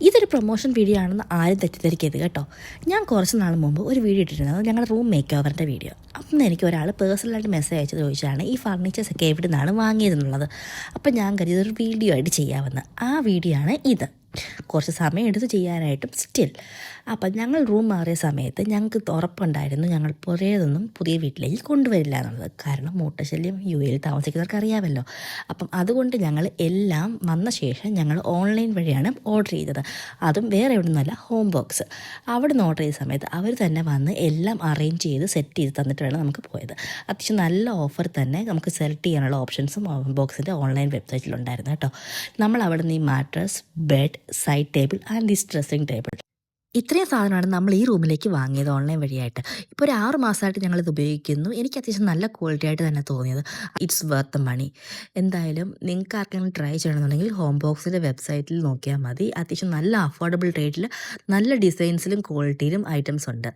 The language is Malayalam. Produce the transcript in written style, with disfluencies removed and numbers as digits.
ഇതൊരു പ്രൊമോഷൻ വീഡിയോ ആണെന്ന് ആരും തെറ്റിദ്ധരിക്കരുത് കേട്ടോ. ഞാൻ കുറച്ച് നാൾ മുമ്പ് ഒരു വീഡിയോ ഇട്ടിരുന്നത് ഞങ്ങളുടെ റൂം മേക്ക് ഓവറിൻ്റെ വീഡിയോ. അപ്പം എനിക്ക് ഒരാൾ പേഴ്സണലായിട്ട് മെസ്സേജ് അയച്ച് ചോദിച്ചാണ് ഈ ഫർണിച്ചേഴ്സൊക്കെ എവിടെ നിന്നാണ് വാങ്ങിയതെന്നുള്ളത്. അപ്പം ഞാൻ കരുതി ഒരു വീഡിയോ ആയിട്ട് ചെയ്യാമെന്ന്. ആ വീഡിയോ ആണ് ഇത്. കുറച്ച് സമയം എടുത്ത് ചെയ്യാനായിട്ടും സ്റ്റിൽ. അപ്പം ഞങ്ങൾ റൂം മാറിയ സമയത്ത് ഞങ്ങൾക്ക് ഉറപ്പുണ്ടായിരുന്നു ഞങ്ങൾ പുതിയതൊന്നും പുതിയ വീട്ടിലേക്ക് കൊണ്ടുവരില്ല എന്നുള്ളത്. കാരണം മൂട്ടശല്യം UAE താമസിക്കുന്നവർക്ക് അറിയാമല്ലോ. അപ്പം അതുകൊണ്ട് ഞങ്ങൾ എല്ലാം വന്ന ശേഷം ഞങ്ങൾ ഓൺലൈൻ വഴിയാണ് ഓർഡർ ചെയ്തത്. അതും വേറെ എവിടെ നിന്നല്ല, ഹോം ബോക്സ്. അവിടെ നിന്ന് ഓർഡർ ചെയ്ത സമയത്ത് അവർ തന്നെ വന്ന് എല്ലാം അറേഞ്ച് ചെയ്ത് സെറ്റ് ചെയ്ത് തന്നിട്ടാണ് നമുക്ക് പോയത്. അത്യാവശ്യം നല്ല ഓഫർ തന്നെ നമുക്ക് സെലക്ട് ചെയ്യാനുള്ള ഓപ്ഷൻസും ഹോം ബോക്സിൻ്റെ ഓൺലൈൻ വെബ്സൈറ്റിലുണ്ടായിരുന്നു കേട്ടോ. നമ്മൾ അവിടെ നിന്ന് ഈ mattress, bed, side table and this dressing table, ഇത്രയും സാധനമാണ് നമ്മൾ ഈ റൂമിലേക്ക് വാങ്ങിയത് ഓൺലൈൻ വഴിയായിട്ട്. ഇപ്പോൾ ഒരു 6 മാസമായിട്ട് ഞങ്ങളിത് ഉപയോഗിക്കുന്നു. എനിക്ക് അത്യാവശ്യം നല്ല ക്വാളിറ്റി ആയിട്ട് തന്നെ തോന്നിയത്. It's worth the money. എന്തായാലും നിങ്ങൾക്ക് ആർക്കെങ്കിലും ട്രൈ ചെയ്യണമെന്നുണ്ടെങ്കിൽ ഹോം ബോക്സിൻ്റെ വെബ്സൈറ്റിൽ നോക്കിയാൽ മതി. അത്യാവശ്യം നല്ല അഫോർഡബിൾ റേറ്റിൽ നല്ല ഡിസൈൻസിലും ക്വാളിറ്റിയിലും ഐറ്റംസ് ഉണ്ട്.